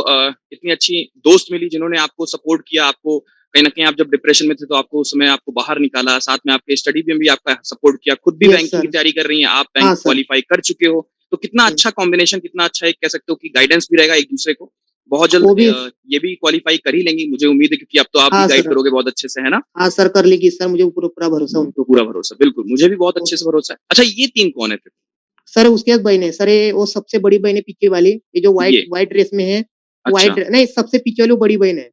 इतनी अच्छी दोस्त मिली जिन्होंने आपको सपोर्ट किया आपको कहीं ना कहीं आप जब डिप्रेशन में थे तो आपको उस समय आपको बाहर निकाला साथ में आपके स्टडी में भी आपका सपोर्ट किया खुद भी यस बैंकिंग की सर। तैयारी कर रही हैं आप बैंक हाँ सर। क्वालिफाई कर चुके हो तो कितना हुँ, अच्छा कॉम्बिनेशन कितना अच्छा एक कह सकते हो कि गाइडेंस भी रहेगा एक दूसरे को बहुत जल्द वो भी ये भी क्वालिफाई कर ही लेंगी मुझे उम्मीद है क्योंकि अब तो आप भी हाँ गाइड सर। करोगे बहुत अच्छे से है ना हाँ सर, कर लेगी सर, मुझे पूरा पूरा भरोसा है उनके ऊपर। पूरा भरोसा बिल्कुल मुझे भी बहुत तो अच्छे से भरोसा है अच्छा ये तीन कौन है फिर सर उसके बाद बहन है, सर ये वो सबसे बड़ी बहन है पीछे वाली, ये जो व्हाइट ये व्हाइट ड्रेस में है, अच्छा नहीं सबसे पीछे वाली वो बड़ी बहन है।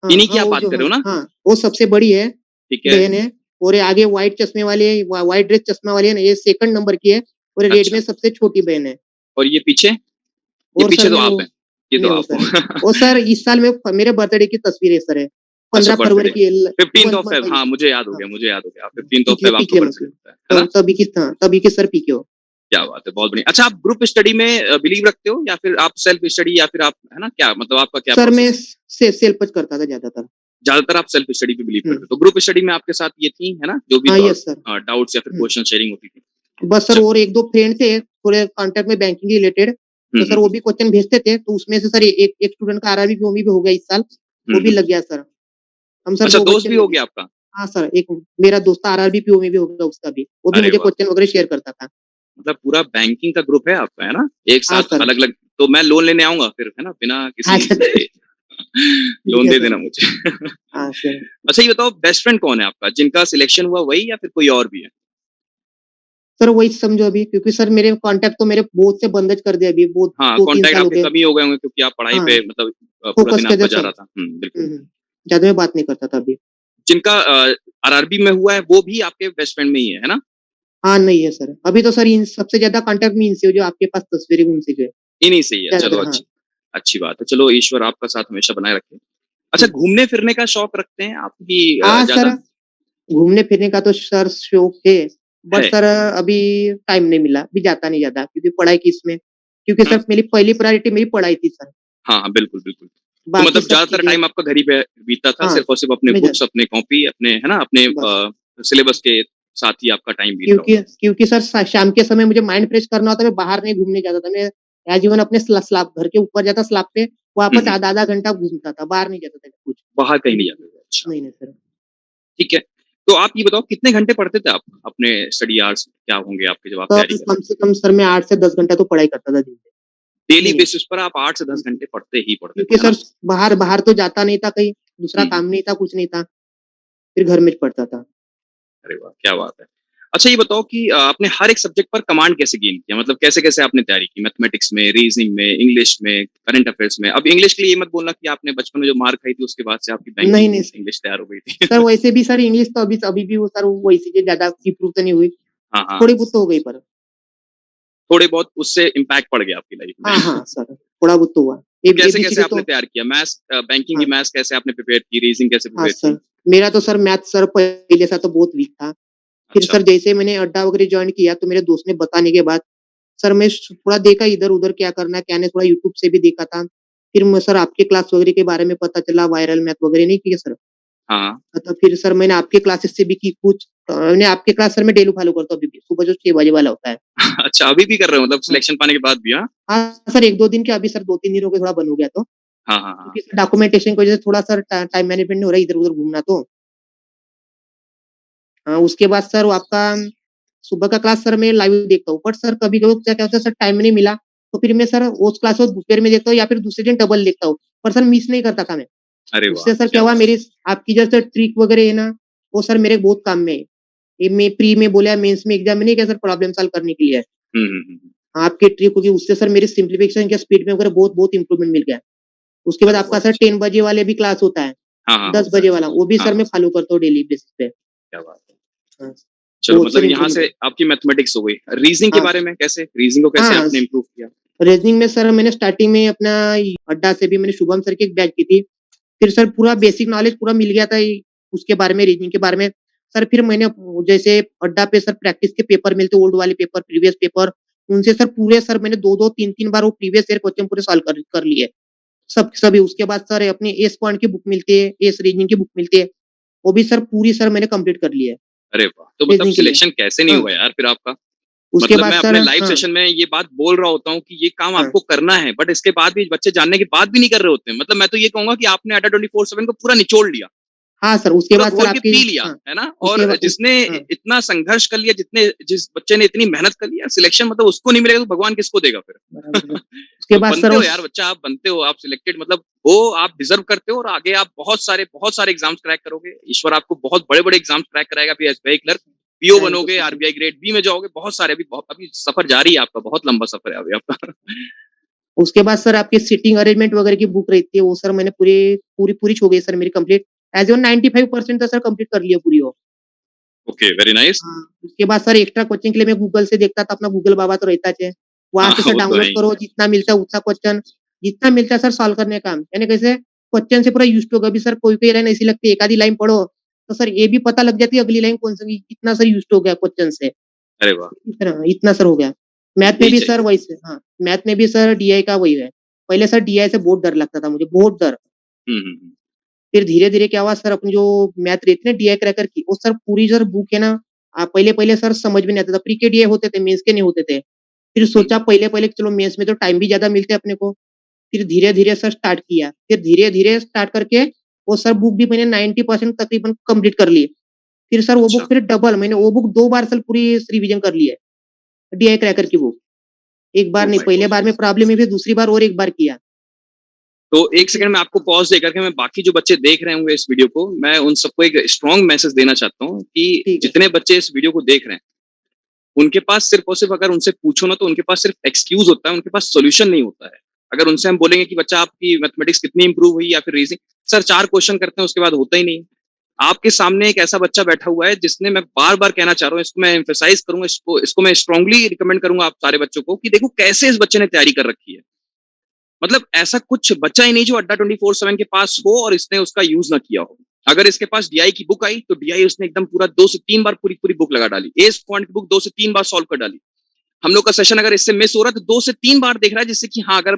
हाँ, इन्हीं की हाँ, आप वो बात जो कर रहे हो ना हाँ, वो सबसे बड़ी है, ठीक है बहन है और ये आगे व्हाइट चश्मे वाली है, व्हाइट ड्रेस चश्मा वाली है ना, ये सेकंड नंबर की है और ये रेड अच्छा में सबसे छोटी बहन है। और ये पीछे ये और पीछे सर तो मैं आप वो हैं, ये तो मैं हूँ आप सर। हो। और सर इस साल में मेरे बर्थडे की तस्वीर है सर है, अच्छा 15 फरवरी बर्थडे की 15th month of month Feb हाँ, हाँ, मुझे याद हो गया 15th ऑफ पीके फेब आपका पीके बर्थडे मतलब होता है ना? तभी के सर पीके हो। क्या बात है, बहुत बढ़िया। अच्छा आप ग्रुप स्टडी में बिलीव रखते हो या फिर आप सेल्फ स्टडी या फिर आप है ना क्या मतलब आपका क्या सर मैं प्रोसेस है? सेल्फ करता था ज़्यादातर। ज़्यादातर आप सेल्फ स्टडी पे बिलीव हुँ, करते हो। तो ग्रुप स्टडी में आपके साथ ये थी, है ना? जो भी हाँ, यस सर। डाउट्स या फिर हुँ, क्वेश्चन शेयरिंग होती थी। बस सर अच्छा और 1-2 फ्रेंड थे, थोड़े कॉन्टैक्ट में बैंकिंग रिलेटेड, हुँ, तो हुँ, सर वो भी क्वेश्चन भेजते थे, तो उसमें से सर एक एक स्टूडेंट का आरआरबी पीओ में भी हो गया इस साल, हुँ, वो भी हुँ। लग गया सर। हम सर अच्छा 2 दोस्त बच्चे भी हो लगे। गया आपका? हाँ सर, एक मेरा दोस्त आरआरबी पीओ में भी हो गया उसका भी, वो भी अरे मुझे वाह! क्वेश्चन वगैरह शेयर करता था। मतलब पूरा बैंकिंग का ग्रुप है आपका, है ना? एक हाँ साथ सर। अलग-अलग तो मैं लोन लेने आऊँगा फिर, है ना? बिना हाँ किसी सर, से ठीक लोन है दे सर। देना मुझे। हाँ सर। अच्छा ये बताओ बेस्ट फ्रेंड कौन है आपका? जिनका सिलेक्शन हुआ वही या फिर कोई और भी है? सर वही समझो अभी क्योंकि सर मेरे कॉन्टैक्ट तो मेरे बहुत से बंद कर दिए अभी, बहुत हाँ, 2-3 कॉन्टैक्ट साल हो आपके गए। कम ही हो गए होंगे क्योंकि आप पढ़ाई हाँ, पे मतलब पूरा फ़ोकस दिन किया आपका था जा सर। रहा था। बिल्कुल। हुँ, हुँ। ज़्यादा मैं बात नहीं करता था अभी। जिनका आरआरबी में हुआ है वो भी आपके बेस्ट फ्रेंड में ही है ना? हाँ, नहीं है सर। अभी तो सर इन सबसे ज़्यादा कॉन्टैक्ट में इनसे है जो आपके पास तस्वीरें उनसे जो है, इन्हीं से ही है। चलो ज़्यादातर हाँ। अच्छी अच्छी बात है। चलो ईश्वर आपका साथ हमेशा बनाए रखे। अच्छा हुँ। घूमने-फिरने का शौक रखते हैं आप कि हाँ ज़्यादा? सर, घूमने-फिरने का तो सर शौक है, बट है। सर अभी टाइम नहीं मिला, अभी जाता नहीं ज़्यादा क्योंकि पढ़ाई की इसमें क्योंकि हुँ। सर मेरी पहली प्रायोरिटी मेरी पढ़ाई थी सर, हाँ, हाँ, बिल्कुल, बिल्कुल। तो बाकी मतलब सब ज़्यादातर चीज़ें टाइम आपका घर ही पे बीतता था, हाँ, सिर्फ़ और सिर्फ़ अपने मैं बुक्स, अपने कॉपी, अपने है ना, अपने बस सिलेबस के साथ ही आपका टाइम बीत रहा क्योंकि होता था। क्योंकि सर शाम के समय मुझे माइंड फ्रेश करना होता है, मैं बाहर नहीं घूमने जाता था। मैं एज़ इवन अपने स्लैब घर के ऊपर जाता स्लैब पे, हुँ, वापस हुँ। आधा-आधा घंटा घूमता था, बाहर नहीं जाता था कुछ। बाहर कहीं नहीं क्योंकि जाते थे, अच्छा, नहीं, नहीं सर। ठीक है। तो आप ये बताओ कितने घंटे पढ़ते थे आप? अपने स्टडी आवर्स क्या होंगे आपके जब आप तो तैयारी करते कम से कम सर मैं 8 से 10 घंटा तो पढ़ाई करता था दिन में, डेली मिनिमम। बेसिस पर आप 8 से 10 घंटे पढ़ते ही पढ़ते थे, क्योंकि है ना? सर बाहर बाहर तो जाता नहीं था कहीं, दूसरा हुँ, हुँ। काम नहीं था, कुछ नहीं था, फिर घर में पढ़ता था। अरे वाह! क्या बात है। अच्छा ये बताओ कि आपने हर एक सब्जेक्ट पर कमांड कैसे गेन किया? मतलब कैसे-कैसे आपने तैयारी की? मैथमेटिक्स में, रीज़निंग में, इंग्लिश में, करंट अफ़ेयर्स में? अब इंग्लिश के लिए ये मत बोलना कि आपने बचपन में जो मार खाई थी उसके बाद से आपकी नहीं, बैंकिंग नहीं इंग्लिश तैयार हो गई थी। सर वैसे भी सर इंग्लिश तो अभी भी वो सर वही चीज़ें ज़्यादा इम्प्रूव तो नहीं हुई, हाँ, हाँ। थोड़ी बहुत तो हो गई पर। थोड़े बहुत उससे इम्पैक्ट पड़ गया आपकी लाइफ़ में। हाँ, हाँ सर, थोड़ा बहुत तो हुआ। तो कैसे-कैसे एबीसीडी आपने तो तैयार किया? मैथ्स बैंकिंग की हाँ, मैथ्स कैसे आपने प्रिपेयर की? रीज़निंग कैसे हाँ प्रिपेयर सर। की? मेरा तो सर मैथ सर पहले से तो बहुत वीक था। फिर अच्छा। सर जैसे मैंने अड्डा वगैरह जॉइन किया तो मेरे दोस्त ने बताने के बाद सर मैं थोड़ा देखा इधर-उधर क्या करना है, क्या नहीं, थोड़ा यूट्यूब से भी देखा था। फिर मैं सर आपके क्लास वगैरह के बारे में पता चला, वायरल मैथ वगैरह नहीं किए सर। हाँ। तो फिर सर मैंने आपके क्लासेस से भी की कुछ मैंने आपके क्लास सर मैं डेली फॉलो करता हूँ अभी भी, सुबह जो 6 बजे वाला होता है। अच्छा अभी भी कर रहे हो मतलब हाँ, सिलेक्शन पाने के बाद भी, हाँ? हाँ सर 1-2 दिन के अभी सर 2-3 दिन हो गए थोड़ा बंद हो गया तो। हाँ, हाँ, हाँ। क्योंकि सर डॉक्यूमेंटेशन की वजह से थोड़ा सर टाइम मैनेजमेंट नहीं हो रहा है इधर-उधर घूमना तो। उसके बाद सर वो आपका सुबह का क्लास सर मैं लाइव देखता हूँ, बट सर कभी-कभी क्या होता है सर टाइम नहीं मिला, तो फिर मैं सर उस क्लास को दोपहर में देखता हूँ या फिर दूसरे दिन डबल देखता हूँ, पर सर मिस नहीं करता था मैं। अरे वाह! उससे सर क्या क्या हुआ बात मेरी आपकी जैसे ट्रिक वगैरह है ना, वो सर मेरे बहुत काम में है। ये मैं प्री में बोला मेंस में एग्ज़ाम में नहीं क्या सर प्रॉब्लम सॉल्व करने के लिए है। है। हुँ, हुँ, हुँ, हुँ। आपकी ट्रिक होगी उससे सर मेरी सिम्प्लिफिकेशन के स्पीड में वगैरह बहुत-बहुत इम्प्रूवमेंट मिल गया है। उसके बाद चलो आपका बहुत सर अच्छा। 10 बजे वाले भी क्लास होता है, हाँ, हाँ, 10 होता है। बजे वाला, वो भी हाँ, सर मैं हाँ, फॉलो करता हूँ डेली बेसिस पे। क्या बात है। हाँ, चलो बहुत मतलब सर यहाँ इम्प्रूवमेंट से है। आपकी मैथमेटिक्स हो गई। रीज़निंग के हाँ, बारे में कैसे? रीज़निंग को कैसे हाँ, आपने इम्प्रूव किया? रीज़निंग में सर मैंने स्टार्टिंग में अपना अड्डा से भी मैंने शुभम सर की एक बैच की थी। फिर सर पूरा बेसिक नॉलेज पूरा मिल गया था उसके बारे में, रीज़निंग के बारे में। सर फिर मैंने जैसे अड्डा पे सर प्रैक्टिस के पेपर मिलते ओल्ड वाले पेपर, प्रीवियस पेपर, उनसे सर पूरे सर मैंने 2-2 3-3 बार वो प्रीवियस ईयर क्वेश्चन पूरे सॉल्व कर लिए। सभी उसके बाद सर अपनी एस पॉइंट की बुक मिलती है, एस रीज़निंग की बुक मिलती है। वो भी सर पूरी सर मैंने कंप्लीट कर ली है, अरे वाह! तो मतलब रीज़निंग के लिए। सिलेक्शन कैसे नहीं हाँ, हुआ यार फिर आपका? उसके मतलब बाद मैं सर अपने लाइव हाँ, सेशन में ये बात बोल रहा होता हूँ कि ये काम हाँ। आपको करना है, बट इसके बाद भी बच्चे जानने के बाद भी नहीं कर रहे होते हैं। मतलब मैं तो ये कहूँगा कि आपने अड्डा 24/7 को पूरा निचोड़ लिया। हाँ सर, उसके पूरा बाद सर घोल के आपकी पी लिया, हाँ, है ना? और उसके बाद उस जिसने हाँ, इतना संघर्ष कर लिया, जिस बच्चे ने इतनी मेहनत कर लिया, सिलेक्शन मतलब उसको नहीं मिलेगा तो भगवान किसको देगा फिर? बराबर सर। उसके तो बाद सर बनते हो उस यार बच्चा आप बनते हो, आप सिलेक्टेड मतलब आप डिज़र्व करते हो और आगे आप बहुत सारे एग्ज़ाम्स क्रैक करोगे। ईश्वर आपको बहुत बड़े-बड़े एग्ज़ाम्स क्रैक कराएगा, फिर SBI clerk, PO thank you बनोगे, sir, thank RBI grade B में जाओगे, बहुत सारे अभी सफ़र जारी है आपका, बहुत लंबा सफ़र है अभी आपका। उसके बाद सर आपकी सीटिंग अरेंजमेंट वगैरह की बुक रहती है, वो सर मैंने पूरी हो गई सर मेरी कंप्लीट। एज़ ऑन 95% तो सर कंप्लीट कर लिया पूरी वो। Okay, very nice. उसके बाद सर एक्स्ट्रा कोचिंग के लिए मैं गूगल से देखता था, अपना गूगल बाबा तो रहता है। वहाँ हाँ, से सर वो तो है डाउनलोड ही। करो, जितना मिलता है उतना क्वेश्चन, जितना मिलता है सर सॉल्व करने का। यानी कैसे क्वेश्चन से पूरा यूज़्ड हो गया। अभी सर कोई-कोई लाइन ऐसी लगती है, एक आधी लाइन पढ़ो, तो सर ये भी पता लग जाती है अगली लाइन कौन-सी, इतना सर यूज़्ड हो गया क्वेश्चन से। अरे वाह! इतना सर हो गया। मैथ में यही भी सर चाहिए। वैसे हाँ, मैथ में भी सर डीआई का वही है। पहले सर डीआई से बहुत डर लगता था मुझे, बहुत डर। हुँ, हुँ, हुँ। फिर धीरे-धीरे क्या हुआ सर अपनी जो मैथ रहती है ना डीआई क्रैकर की, वो सर पूरी सर बुक है ना पहले-पहले सर समझ में नहीं आता था। प्री के डीआई होते थे, मेंस के नहीं होते थे। फिर हुँ, सोचा पहले-पहले चलो मेंस में तो टाइम भी ज़्यादा मिलते हैं अपने को। फिर धीरे-धीरे सर स्टार्ट किया। फिर धीरे-धीरे स्टार्ट करके वो सर बुक भी मैंने 90% तकरीबन कंप्लीट कर ली। फिर सर वो अच्छा। बुक फिर डबल मैंने वो बुक 2 बार सर पूरी रिवीजन कर ली है, डीआई क्रैकर की बुक। एक बार ओह नहीं, माय पहले गॉड! बार में प्रॉब्लम हुई, फिर दूसरी बार और एक बार किया। तो फिर 1 सेकंड मैं आपको पॉज़ देकर के मैं बाकी जो बच्चे देख रहे होंगे इस वीडियो को, मैं उन सबको एक स्ट्रॉन्ग मैसेज देना चाहता हूँ कि ठीक है सर। जितने बच्चे इस वीडियो को देख रहे हैं, उनके पास सिर्फ़ और सिर्फ़ अगर उनसे पूछो ना तो उनके पास सिर्फ़ एक्सक्यूज़ होता है, उनके पास सॉल्यूशन नहीं होता है। अगर उनसे हम बोलेंगे कि बच्चा आपकी मैथमेटिक्स कितनी इम्प्रूव हुई या फिर रीज़निंग, सर 4 क्वेश्चन करते हैं उसके बाद होता ही नहीं। आपके सामने एक ऐसा बच्चा बैठा हुआ है जिसने मैं बार-बार कहना चाह रहा हूँ, इसको मैं एम्फसाइज़ करूँगा, इसको मैं स्ट्रांगली रिकमेंड करूँगा आप सारे बच्चों को कि देखो कैसे इस बच्चे ने तैयारी कर रखी है। मतलब ऐसा कुछ बचा ही नहीं जो अड्डा 24/7 के पास हो और इसने उसका यूज़ ना किया हो। अगर इसके पास डीआई की बुक आई तो डीआई उसने एकदम पूरा 2 से 3 बार पूरी पूरी बुक लगा डाली। एस क्वांट की बुक 2 से 3 बार सॉल्व कर डाली। हम लोग का सेशन अगर इससे मिस हो रहा है तो 2 से 3 बार देख रहा है, जिससे कि हाँ, अगर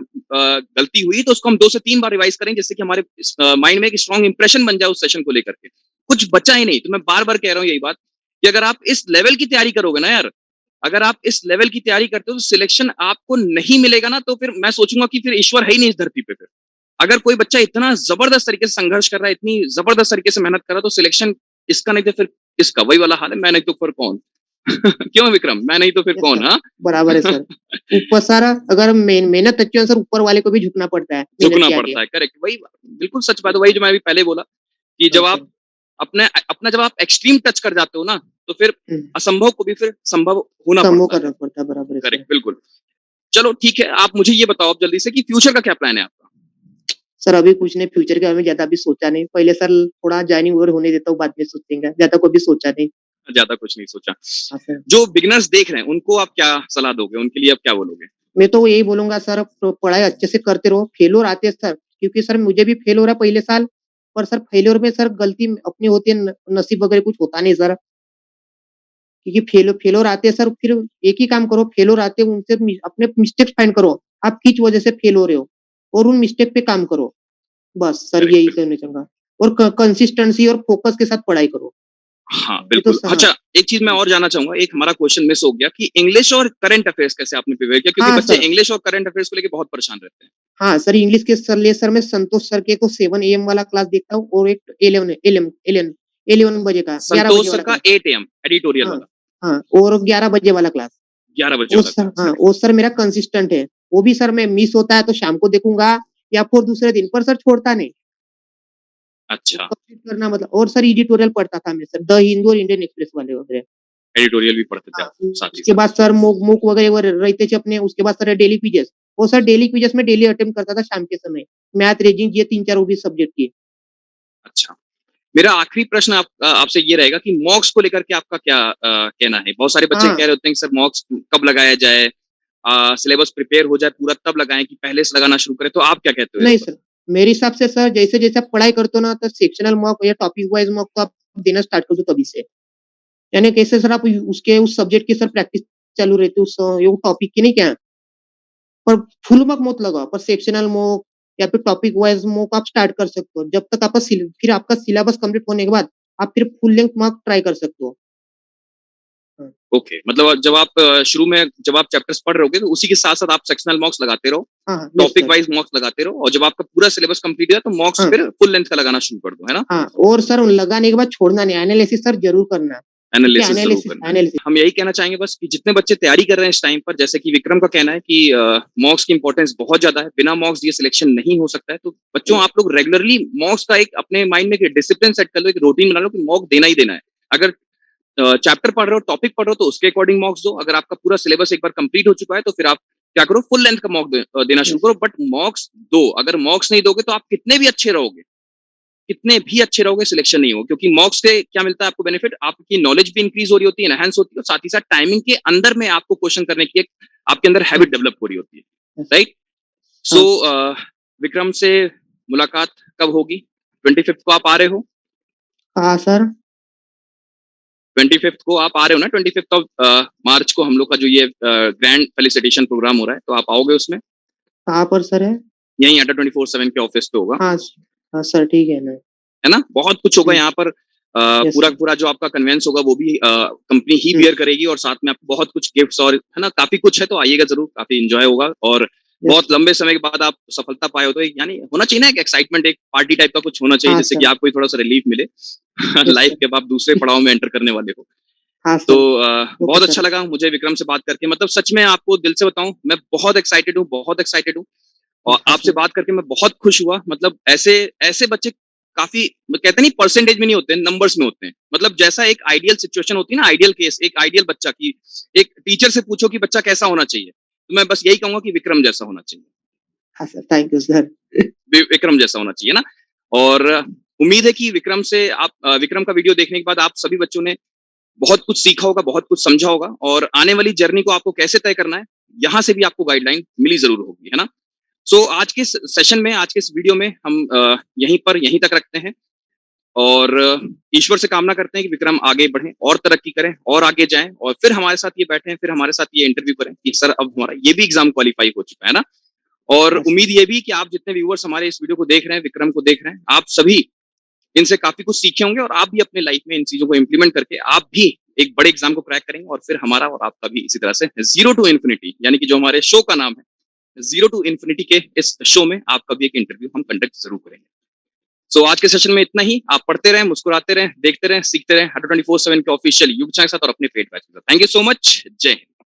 गलती हुई तो उसको हम 2 से 3 बार रिवाइज करें, जिससे कि हमारे माइंड में एक स्ट्रॉन्ग इंप्रेशन बन जाए उस सेशन को लेकर के। कुछ बचा ही नहीं। तो मैं बार-बार कह रहा हूँ यही बात कि अगर आप इस लेवल की तैयारी करोगे ना यार, अगर आप इस लेवल की तैयारी करते हो तो सिलेक्शन आपको नहीं मिलेगा ना, तो फिर मैं सोचूंगा कि फिर ईश्वर है ही नहीं इस धरती पे। फिर अगर कोई बच्चा इतना जबरदस्त तरीके से संघर्ष कर रहा है, इतनी जबरदस्त तरीके से मेहनत कर रहा है, तो सिलेक्शन इसका नहीं तो फिर इसका। वही वाला हाल है, मैं नहीं तो फिर कौन। क्यों विक्रम, मैं नहीं तो फिर यस कौन। सर, हाँ। बराबर है सर। ऊपर सर अगर मेहनत अच्छी हो सर, ऊपर वाले को भी झुकना पड़ता है मेहनत झुकना के आगे। पड़ता है, करेक्ट। वही बिल्कुल सच बात है, वही जो मैं अभी पहले बोला कि हाँ जब आप सर। अपने अपना जब आप एक्सट्रीम टच कर जाते हो ना, तो फिर हुँ, असंभव को भी फिर संभव होना समूह पड़ता है। करना पड़ता है, बराबर है सर। करेक्ट, बिल्कुल। चलो ठीक है, आप मुझे ये बताओ अब जल्दी से कि फ्यूचर का क्या प्लान है आपका? सर अभी कुछ नहीं, फ्यूचर के बारे में ज़्यादा अभी सोचा नहीं। पहले सर थोड़ा जॉइनिंग वगैरह होने देता हूँ, बाद में सोचेंगे। ज़्यादा को भी सोचा नहीं। ज्यादा कुछ नहीं सोचा। हाँ सर। जो बिगिनर्स देख रहे हैं उनको आप क्या सलाह दोगे, उनके लिए आप क्या बोलोगे? मैं तो यही बोलूँगा सर, पढ़ाई अच्छे से करते रहो। फेल्योर आते हैं सर, क्योंकि सर मुझे भी फेल हो रहा है पहले साल, पर सर फेल्योर में सर गलती अपनी होती है, नसीब वगैरह कुछ होता नहीं सर। क्योंकि फेल्योर आते हैं सर, फिर एक ही काम करो, फेल्योर आते हैं उनसे अपने मिस्टेक्स फाइंड करो। आप किस वजह से फेल हो रहे हो और उन मिस्टेक पे काम करो। बस सर करेक्ट, यही बिल्कुल। कहना चाहूँगा। और कंसिस्टेंसी और फोकस के साथ पढ़ाई करो। हाँ, ये तो बिल्कुल। हाँ। अच्छा, एक चीज़ मैं और जानना चाहूँगा, एक हमारा क्वेश्चन मिस हो गया कि इंग्लिश और करंट अफेयर्स कैसे आपने प्रिपेयर किया? क्योंकि हाँ बच्चे सर। इंग्लिश और करंट अफेयर्स को लेके बहुत परेशान रहते हैं। हाँ सर, इंग्लिश के सर मैं संतोष सर के को 7 एएम वाला क्लास देखता हूँ और एक 11 बजे का, 11 बजे संतोष सर वाला का क्लास। 8 एएम एडिटोरियल हाँ, वाला, हाँ और 11 बजे वाला क्लास। 11 बजे वो वाला सर क्लास, हाँ, करेक्ट। वो सर मेरा कंसिस्टेंट है। वो भी सर मैं मिस होता है तो शाम को देखूँगा या फिर दूसरे दिन, पर सर छोड़ता नहीं। वो अच्छा, कंप्लीट करना मतलब, और सर एडिटोरियल पढ़ता था मैं सर, द हिंदू और इंडियन एक्सप्रेस वाले वगैरह। एडिटोरियल भी पढ़ते थे हाँ, आप साथ ही उसके साथ। बाद सर मूक वगैरह वो रहते थे अपने, उसके बाद सर डेली क्विज़ेस। वो सर डेली क्विज़ेस में डेली अटेम्प्ट करता था शाम के समय। मैथ, रीजनिंग ये 3-4 वो भी सब्जेक्ट की। अच्छा, मेरा आखिरी प्रश्न आपसे ये रहेगा कि मॉक्स को लेकर के आपका क्या कहना है? बहुत सारे बच्चे हाँ, कह रहे होते हैं कि सर मॉक्स कब लगाया जाए? सिलेबस प्रिपेयर हो जाए पूरा तब लगाएँ कि पहले से लगाना शुरू करें? तो आप क्या कहते हो इस नहीं पर? सर, मेरे हिसाब से सर जैसे-जैसे आप पढ़ाई करते हो ना, तो सेक्शनल मॉक या टॉपिक वाइज़ मॉक तो आप देना स्टार्ट कर दो तभी से। यानी कैसे सर आप उसके उस सब्जेक्ट की सर प्रैक्टिस चालू रहती है, उस ये टॉपिक की नहीं क्या, पर फुल मार्क मत लगाओ, पर सेक्शनल मॉक या फिर टॉपिक वाइज़ मॉक आप स्टार्ट कर सकते हो। जब तक आपका फिर आपका सिलेबस कंप्लीट होने के बाद आप फिर फुल लेंथ मार्क ट्राई कर सकते हो। हाँ, ओके, मतलब जब आप शुरू में जब आप चैप्टर्स पढ़ रहे होगे तो उसी के साथ-साथ आप सेक्शनल मॉक्स लगाते रहो, हाँ, हाँ, यस टॉपिक सर। वाइज़ मॉक्स लगाते रहो और जब आपका पूरा सिलेबस कंप्लीट हो जाए तो मॉक्स हाँ, फिर फुल लेंथ का लगाना शुरू कर दो, है ना? हाँ और सर लगाने के बाद छोड़ना नहीं, एनालिसिस सर ज़रूर करना। क्योंकि एनालिसिस ज़रूर करना है। एनालिसिस हम यही कहना चाहेंगे बस कि जितने बच्चे तैयारी कर रहे हैं इस टाइम पर, जैसे कि विक्रम का कहना है कि मॉक्स की इंपॉर्टेंस बहुत ज़्यादा है, बिना मॉक्स दिए सिलेक्शन नहीं हो सकता है। तो बच्चों आप लोग रेगुलरली मॉक्स का एक अपने माइंड में एक डिसिप्लिन सेट कर लो, एक रूटीन बना लो कि मॉक देना ही देना है। अगर चैप्टर पढ़ रहे हो, टॉपिक पढ़ रहे हो तो उसके अकॉर्डिंग मॉक्स दो। अगर आपका पूरा सिलेबस एक बार कंप्लीट हो चुका है तो फिर आप क्या करो, फुल लेंथ का मॉक देना शुरू यस, करो, बट मॉक्स दो। अगर मॉक्स नहीं दोगे तो आप कितने भी अच्छे रहोगे, कितने भी अच्छे रहोगे, सिलेक्शन नहीं हो, क्योंकि मॉक्स से क्या मिलता है आपको बेनिफिट, आपकी नॉलेज भी इंक्रीज हो रही होती है, एनहांस होती है, और साथ ही साथ टाइमिंग के अंदर में आपको क्वेश्चन करने की एक आपके अंदर हैबिट यस, डेवलप हो रही होती है, यस। राइट? सो हाँ, विक्रम से मुलाकात कब होगी? 25th को आप आ रहे हो? हाँ सर। 25th को आप आ रहे हो ना? 25th ऑफ मार्च को हम लोग का जो ये ग्रैंड फेलिसिटेशन प्रोग्राम हो रहा है, तो आप आओगे उसमें? कहाँ पर सर है? यहीं अड्डा 24/7 के ऑफिस पे होगा, हाँ, हाँ सर ठीक है ना। है ना? बहुत कुछ होगा हुँ, यहाँ पर। यस पूरा सर। पूरा जो आपका कन्वेंस होगा वो भी कंपनी ही हुँ, बियर करेगी, और साथ में आपको बहुत कुछ गिफ्ट्स और है ना, काफी कुछ है, तो आइएगा जरूर, काफी एंजॉय होगा। और यस। बहुत लंबे समय के बाद आप सफलता पाए हो तो एक यानी होना चाहिए ना, एक एक्साइटमेंट, एक पार्टी टाइप का कुछ होना चाहिए, हाँ जिससे कि सर, आपको थोड़ा सा रिलीफ मिले। Yes life sir. के अब आप दूसरे पड़ाव में एंटर करने वाले हो। हाँ तो सर, ओके बहुत सर। अच्छा लगा मुझे विक्रम से बात करके, मतलब सच में आपको दिल से बताऊं, मैं बहुत एक्साइटेड हूँ, बहुत एक्साइटेड हूँ। और हाँ आपसे सर। बात करके मैं बहुत खुश हुआ। मतलब ऐसे ऐसे बच्चे काफी, कहते नहीं परसेंटेज में नहीं होते, नंबर्स में होते हैं। मतलब जैसा एक आइडियल सिचुएशन होती है ना, आइडियल केस, एक आइडियल बच्चा की, एक टीचर से पूछो कि बच्चा कैसा होना चाहिए, तो मैं बस यही कहूंगा कि विक्रम जैसा होना चाहिए। हाँ sir, thank you sir. Vikram जैसा होना चाहिए ना। और उम्मीद है कि विक्रम से आप विक्रम का वीडियो देखने के बाद आप सभी बच्चों ने बहुत कुछ सीखा होगा, बहुत कुछ समझा होगा, और आने वाली जर्नी को आपको कैसे तय करना है, यहाँ से भी आपको गाइडलाइन मिली जरूर होगी, है ना। सो आज के सेशन में, आज के इस वीडियो में हम यहीं तक रखते हैं। और ईश्वर से कामना करते हैं कि विक्रम आगे बढ़ें और तरक्की करें और आगे जाएं और फिर हमारे साथ ये बैठें, फिर हमारे साथ ये इंटरव्यू करें कि सर अब हमारा ये भी एग्जाम क्वालिफाई हो चुका है ना। और यस, उम्मीद ये भी कि आप जितने व्यूअर्स हमारे इस वीडियो को देख रहे हैं, विक्रम को देख रहे हैं, आप सभी इनसे काफी कुछ सीखे होंगे और आप भी अपने लाइफ में इन चीजों को इम्प्लीमेंट करके आप भी एक बड़े एग्जाम को क्रैक करेंगे और फिर हमारा और आपका भी इसी तरह से जीरो टू इन्फिनिटी यानी कि जो हमारे शो का नाम है जीरो टू इन्फिनिटी के इस शो में आपका भी एक इंटरव्यू हम कंडक्ट जरूर करेंगे। सो आज के सेशन में इतना ही। आप पढ़ते रहें, मुस्कुराते रहें, देखते रहें, सीखते रहें 124/7 के ऑफिशियल यूट्यूब चैनल के साथ और अपने पेड बैच के साथ। Thank you so much. जय हिंद।